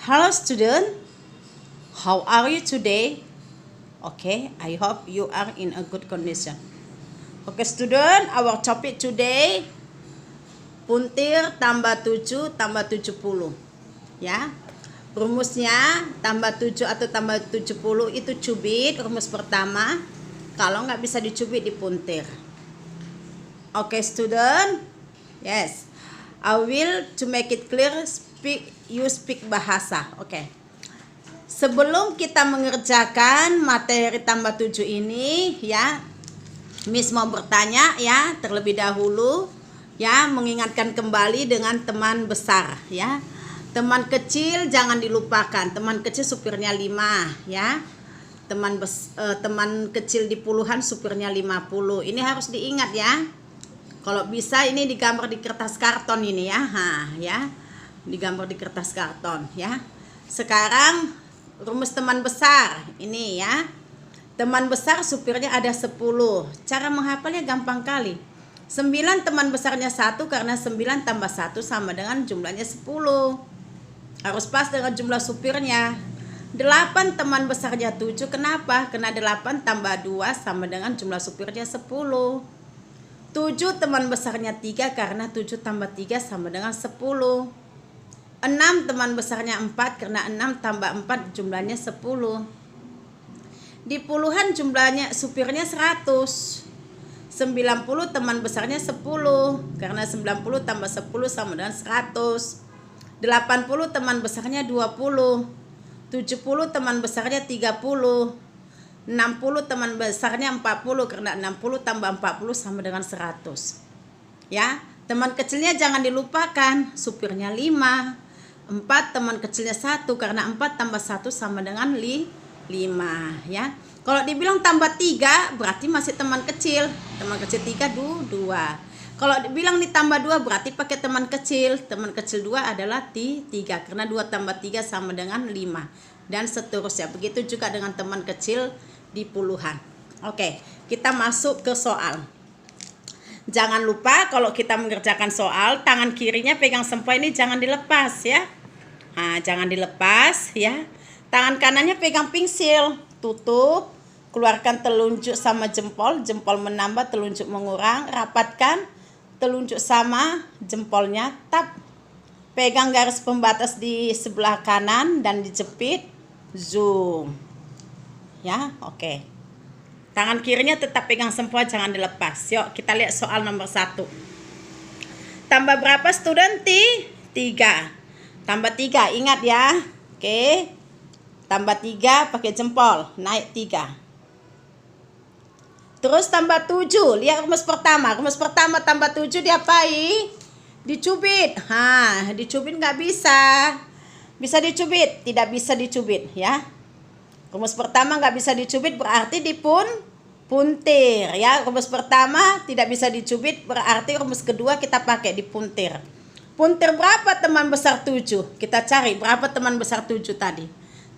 Hello student, how are you today? Okay, I hope you are in a good condition. Okay student, our topic today puntir tambah 7 tambah 70. Ya. Rumusnya tambah 7 atau tambah 70 itu cubit, rumus pertama. Kalau nggak bisa dicubit dipuntir. Okay student? Yes. I will to make it clear you speak bahasa. Oke. Sebelum kita mengerjakan materi tambah 7 ini ya, Miss mau bertanya ya terlebih dahulu ya, mengingatkan kembali dengan teman besar ya. Teman kecil jangan dilupakan. Teman kecil supirnya 5 ya. Teman kecil di puluhan supirnya 50. Ini harus diingat ya. Kalau bisa ini digambar di kertas karton ini ya. Ya. Digambar di kertas karton ya. Sekarang rumus teman besar ini ya. Teman besar supirnya ada 10. Cara menghafalnya gampang kali. 9 teman besarnya 1 karena 9 tambah 1 sama dengan jumlahnya 10. Harus pas dengan jumlah supirnya. 8 teman besarnya 7. Kenapa? Karena 8 tambah 2 sama dengan jumlah supirnya 10. 7 teman besarnya 3 karena 7 tambah 3 sama dengan 10. 6 teman besarnya 4 karena 6 tambah 4 jumlahnya 10. Di puluhan jumlahnya supirnya 100. 90 teman besarnya 10 karena 90 tambah 10 sama dengan 100. 80 teman besarnya 20. 70 teman besarnya 30. 60 teman besarnya 40 karena 60 tambah 40 sama dengan 100. Ya, teman kecilnya jangan dilupakan, supirnya 5. 4 teman kecilnya 1 karena 4 tambah 1 sama dengan 5 ya. Kalau dibilang tambah 3 berarti masih teman kecil. Teman kecil 3 2. Kalau dibilang ditambah 2 berarti pakai teman kecil. Teman kecil 2 adalah 3 karena 2 tambah 3 sama dengan 5 dan seterusnya. Begitu juga dengan teman kecil di puluhan. Oke, kita masuk ke soal. Jangan lupa kalau kita mengerjakan soal, tangan kirinya pegang sempoa ini jangan dilepas ya. Nah, jangan dilepas ya. Tangan kanannya pegang pensil, tutup, keluarkan telunjuk sama jempol, jempol menambah, telunjuk mengurang, rapatkan telunjuk sama jempolnya, tap. Pegang garis pembatas di sebelah kanan dan dijepit, zoom. Ya, oke. Tangan kirinya tetap pegang sempoa, jangan dilepas. Yuk, kita lihat soal nomor 1. Tambah berapa student? 3. Tambah 3, ingat ya. Oke. Tambah 3 pakai jempol, naik 3. Terus tambah 7. Lihat rumus pertama. Rumus pertama tambah 7 diapain? Dicubit. Dicubit nggak bisa. Bisa dicubit? Tidak bisa dicubit ya. Rumus pertama nggak bisa dicubit berarti puntir ya. Rumus pertama tidak bisa dicubit berarti rumus kedua kita pakai dipuntir. Puntir berapa teman besar 7? Kita cari berapa teman besar 7 tadi.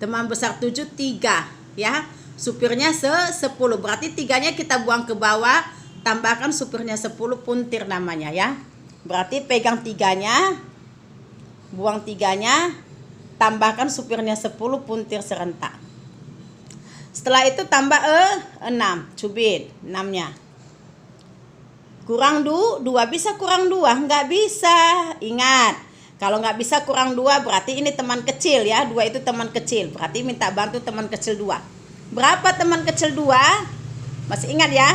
Teman besar 7 3 ya. Supirnya 10 berarti 3-nya kita buang ke bawah, tambahkan supirnya 10, puntir namanya ya. Berarti pegang 3-nya, buang 3-nya, tambahkan supirnya 10, puntir serentak. Setelah itu tambah 6, cubit 6-nya. Kurang 2, bisa kurang 2? Nggak bisa. Ingat, kalau nggak bisa kurang 2 berarti ini teman kecil ya. 2 itu teman kecil, berarti minta bantu teman kecil 2. Berapa teman kecil 2? Masih ingat ya?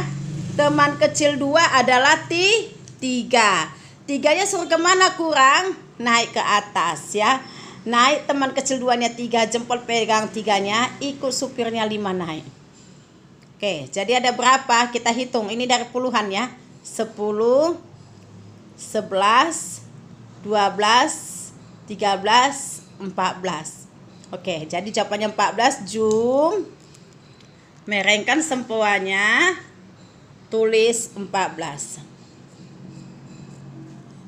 Teman kecil 2 adalah 3. 3-nya suruh kemana kurang? Naik ke atas ya. Naik teman kecil 2-nya 3, jempol pegang 3-nya, ikut supirnya 5 naik. Oke, jadi ada berapa? Kita hitung, ini dari puluhan ya. 10, 11, 12, 13, 14. Oke, jadi jawabannya 14, zoom. Merengkan sempoanya, tulis 14.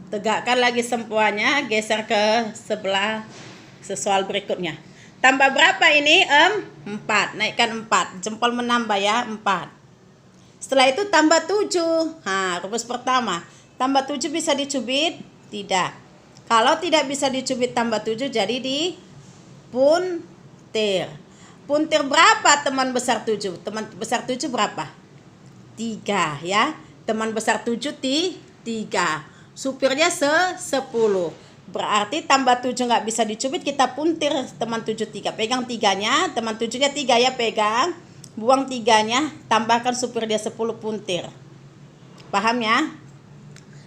Tegakkan lagi sempoanya, geser ke sebelah soal berikutnya. Tambah berapa ini? 4. Naikkan 4. Jempol menambah ya, 4. Setelah itu tambah 7. Rumus pertama. Tambah 7 bisa dicubit? Tidak. Kalau tidak bisa dicubit tambah 7 jadi puntir. Puntir berapa teman besar 7? Teman besar 7 berapa? 3 ya. Teman besar 7 3. Supirnya 10. Berarti tambah 7 nggak bisa dicubit, kita puntir teman 7 3. Pegang 3-nya, teman 7-nya 3 ya, pegang. Buang 3-nya, tambahkan supir dia 10 puntir. Paham ya?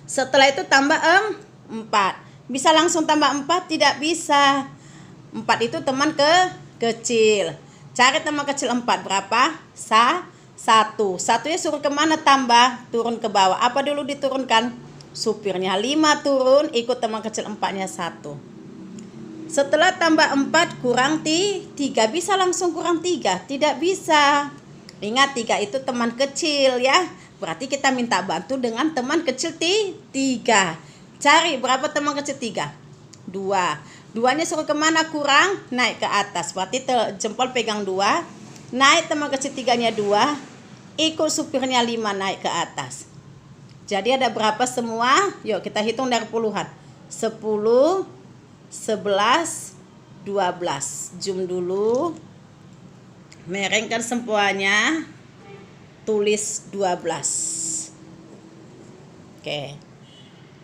Setelah itu tambah 4. Bisa langsung tambah 4? Tidak bisa. 4 itu teman kecil. Cari teman kecil 4 berapa? 1. 1-nya suruh kemana? Tambah, turun ke bawah. Apa dulu diturunkan? Supirnya. 5 turun, ikut teman kecil 4-nya 1. Setelah tambah 4 kurang 3. Bisa langsung kurang 3? Tidak bisa. Ingat 3 itu teman kecil ya. Berarti kita minta bantu dengan teman kecil 3. Cari berapa teman kecil 3? 2. 2-nya suruh kemana? Kurang, naik ke atas. Berarti jempol pegang 2. Naik teman kecil 3-nya 2. Ikut supirnya 5 naik ke atas. Jadi ada berapa semua? Yuk kita hitung dari puluhan. 10, 11, 12. Zoom dulu. Merengkan sempuanya. Tulis 12. Oke.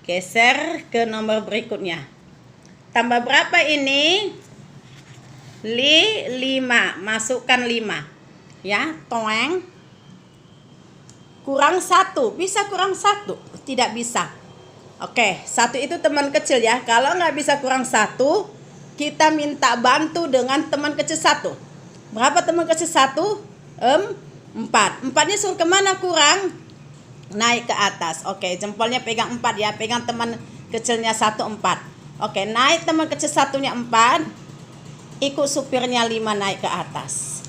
Geser ke nomor berikutnya. Tambah berapa ini? 5. Masukkan 5. Ya, toeng. Kurang 1. Bisa kurang 1? Tidak bisa. Oke, 1 itu teman kecil ya. Kalau nggak bisa kurang 1, kita minta bantu dengan teman kecil 1. Berapa teman kecil 1? 4. 4-nya suruh kemana? Kurang, naik ke atas. Oke, jempolnya pegang 4 ya. Pegang teman kecilnya 1 4. Oke, naik teman kecil 1-nya 4. Ikut supirnya 5 naik ke atas.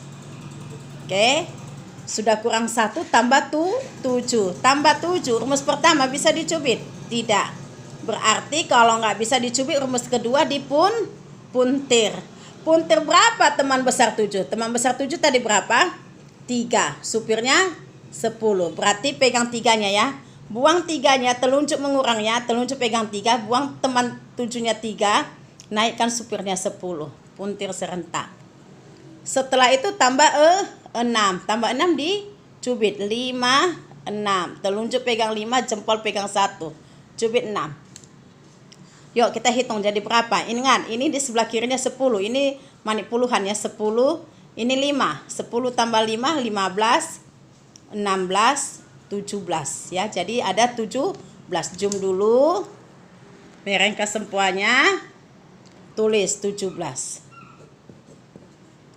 Oke. Sudah kurang 1 tambah 7. Tambah 7. Rumus pertama bisa dicubit? Tidak. Berarti kalau nggak bisa dicubit, rumus kedua puntir. Puntir berapa teman besar 7? Teman besar 7 tadi berapa? 3. Supirnya 10. Berarti pegang 3-nya ya. Buang 3-nya, telunjuk mengurang ya. Telunjuk pegang 3, buang teman 7-nya 3. Naikkan supirnya 10. Puntir serentak. Setelah itu tambah 6. Tambah 6 dicubit. 5, 6. Telunjuk pegang 5, jempol pegang 1. Cubit 6. Yuk kita hitung jadi berapa. Ingat, ini di sebelah kirinya 10. Ini manik puluhan ya, 10. Ini 5. 10 tambah 5, 15. 16, 17 ya. Jadi ada 17. Zoom dulu. Merengkan sempuanya. Tulis 17.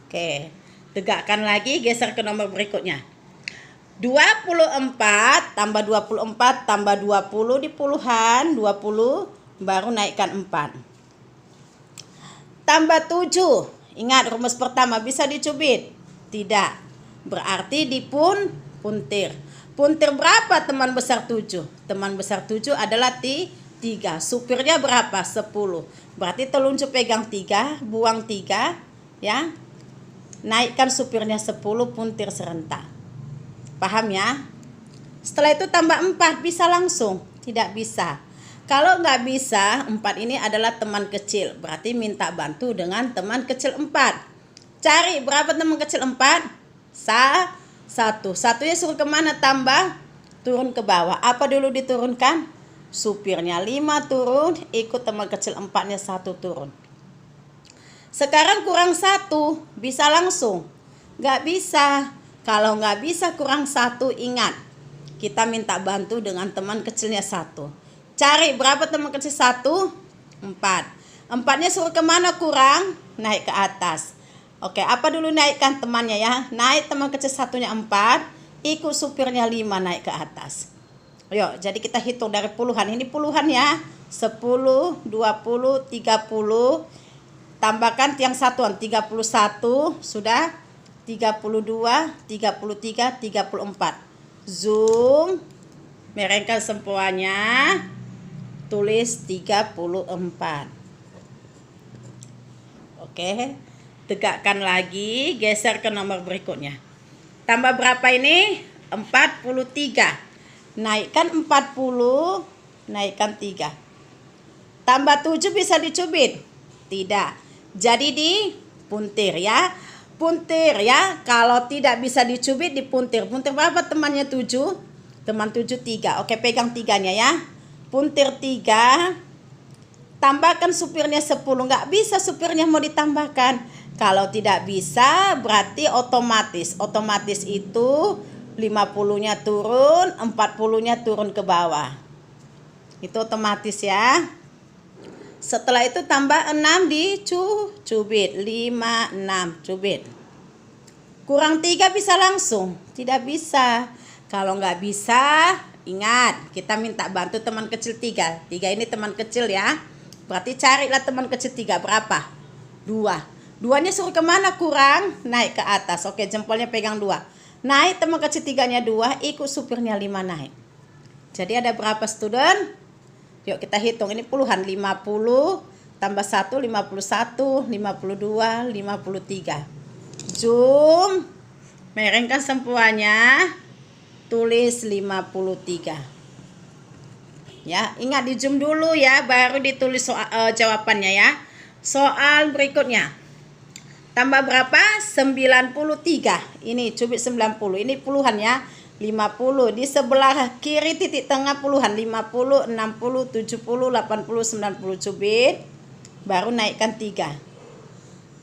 Oke. Tegakkan lagi, geser ke nomor berikutnya. 24 tambah 24 tambah 20 di puluhan, 20 baru naikkan 4. Tambah 7. Ingat rumus pertama bisa dicubit? Tidak. Berarti puntir. Puntir berapa teman besar 7? Teman besar 7 adalah 3. Supirnya berapa? 10. Berarti telunjuk pegang 3, buang 3 ya. Naikkan supirnya 10, puntir serentak. Paham ya? Setelah itu tambah 4, bisa langsung? Tidak bisa. Kalau nggak bisa, 4 ini adalah teman kecil. Berarti minta bantu dengan teman kecil 4. Cari berapa teman kecil 4? 1. 1-nya suruh kemana? Tambah, turun ke bawah. Apa dulu diturunkan? Supirnya 5 turun, ikut teman kecil 4-nya 1 turun. Sekarang kurang 1, bisa langsung? Nggak bisa. Kalau nggak bisa kurang 1, ingat, kita minta bantu dengan teman kecilnya 1. Cari berapa teman kecil 1? 4. 4-nya suruh kemana? Kurang, naik ke atas. Oke, apa dulu naikkan temannya ya? Naik teman kecil 1-nya 4, ikut supirnya 5 naik ke atas. Yuk, jadi kita hitung dari puluhan. Ini puluhan ya. 10, 20, 30. Tambahkan tiang satuan 31, sudah 32, 33, 34. Zoom. Merengkan sempuanya. Tulis 34. Oke. Tegakkan lagi, geser ke nomor berikutnya. Tambah berapa ini? 43. Naikkan 40, naikkan 3. Tambah 7 bisa dicubit? Tidak. Jadi puntir ya. Puntir ya. Kalau tidak bisa dicubit, dipuntir. Puntir berapa temannya? 7. Teman 7 3. Oke, pegang 3-nya ya. Puntir 3. Tambahkan supirnya 10. Nggak bisa supirnya mau ditambahkan. Kalau tidak bisa berarti otomatis. Otomatis itu 50-nya turun, 40-nya turun ke bawah. Itu otomatis ya. Setelah itu tambah 6 dicubit. 5, 6 cubit. Kurang 3 bisa langsung? Tidak bisa. Kalau nggak bisa, ingat kita minta bantu teman kecil 3. 3 ini teman kecil ya. Berarti carilah teman kecil 3. Berapa? 2. 2-nya suruh kemana? Kurang, naik ke atas. Oke, jempolnya pegang 2. Naik teman kecil 3-nya 2, ikut supirnya 5 naik. Jadi ada berapa student? Yuk kita hitung, ini puluhan. 50 tambah 1, 51, 52, 53. Zoom, merengkan sempuanya, tulis 53. Ya, ingat di zoom dulu ya, baru ditulis jawabannya ya. Soal berikutnya. Tambah berapa? 93. Ini cubit 90. Ini puluhan ya. 50. Di sebelah kiri titik tengah puluhan. 50, 60, 70, 80, 90 cubit. Baru naikkan 3.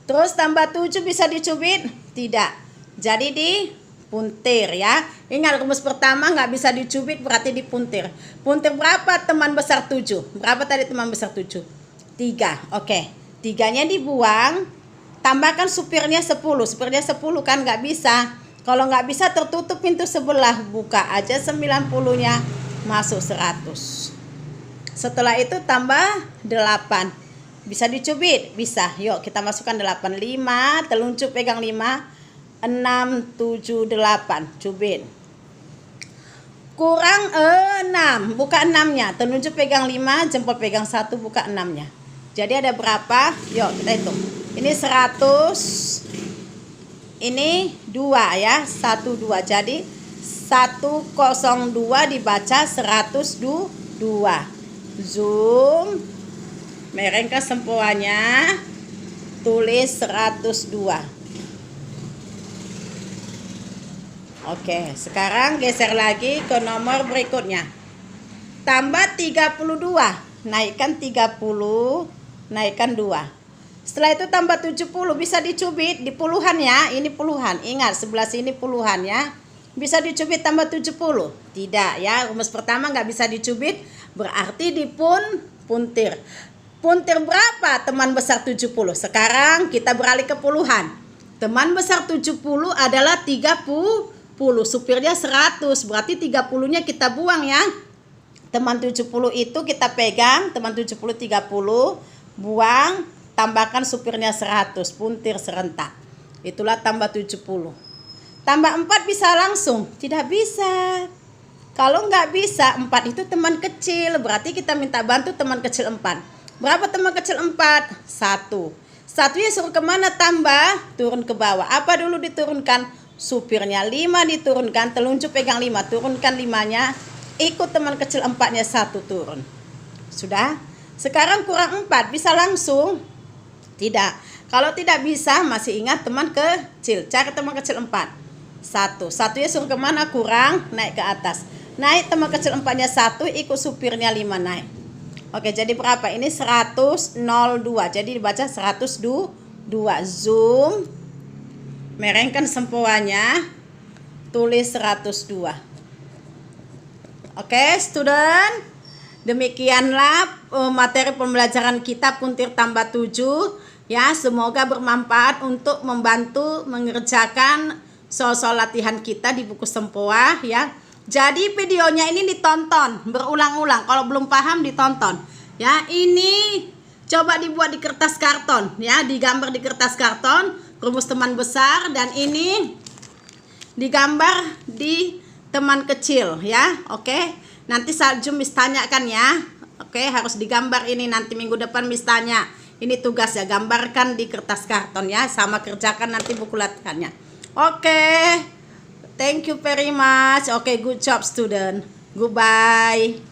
Terus tambah 7 bisa dicubit? Tidak. Jadi dipuntir ya. Ingat rumus pertama nggak bisa dicubit berarti dipuntir. Puntir berapa teman besar 7? Berapa tadi teman besar 7? 3. Oke. 3-nya dibuang. Tambahkan supirnya 10. Supirnya 10 kan nggak bisa. Kalau nggak bisa tertutup pintu sebelah. Buka aja 90-nya. Masuk 100. Setelah itu tambah 8. Bisa dicubit? Bisa. Yuk kita masukkan 8. 5. Telunjuk pegang 5. 6, 7, 8. Cubit. Kurang 6. Buka 6-nya. Telunjuk pegang 5. Jempol pegang 1. Buka 6-nya. Jadi ada berapa? Yuk kita hitung. Ini 100, ini 2 ya, 1, 2. Jadi 102 dibaca 102. Zoom, merengkan sempuanya, tulis 102. Oke, sekarang geser lagi ke nomor berikutnya. Tambah 32, naikkan 30, naikkan 2. Setelah itu tambah 70, bisa dicubit di puluhan ya. Ini puluhan. Ingat sebelah sini puluhan ya. Bisa dicubit tambah 70? Tidak ya. Rumus pertama nggak bisa dicubit, berarti dipuntir. Puntir berapa teman besar 70? Sekarang kita beralih ke puluhan. Teman besar 70 adalah 30. Supirnya 100, berarti 30-nya kita buang ya. Teman 70 itu kita pegang, teman 70 30, buang. Tambahkan supirnya 100, puntir serentak. Itulah tambah 70. Tambah 4 bisa langsung? Tidak bisa. Kalau nggak bisa, 4 itu teman kecil. Berarti kita minta bantu teman kecil 4. Berapa teman kecil 4? 1. Satunya suruh kemana? Tambah, turun ke bawah. Apa dulu diturunkan? Supirnya 5 diturunkan. Telunjuk pegang 5, turunkan 5-nya. Ikut teman kecil 4-nya 1 turun. Sudah? Sekarang kurang 4, bisa langsung? Tidak. Kalau tidak bisa, masih ingat teman kecil. Cari teman kecil 4. 1. Satunya suruh kemana? Kurang, naik ke atas. Naik teman kecil 4-nya 1, ikut supirnya 5 naik. Oke, jadi berapa? Ini 102. Jadi dibaca 102. Zoom. Merengkan sempoanya. Tulis 102. Oke, student. Demikianlah materi pembelajaran kita puntir tambah 7. Ya, semoga bermanfaat untuk membantu mengerjakan soal-soal latihan kita di buku Sempoa ya. Jadi videonya ini ditonton berulang-ulang. Kalau belum paham ditonton. Ya, ini coba dibuat di kertas karton ya, digambar di kertas karton, rumus teman besar, dan ini digambar di teman kecil ya. Oke. Nanti saat Zoom Miss tanyakan ya. Oke, harus digambar ini, nanti minggu depan Miss tanya. Ini tugas ya, gambarkan di kertas karton ya, sama kerjakan nanti buku latihannya. Oke. Thank you very much. Oke, good job student. Goodbye.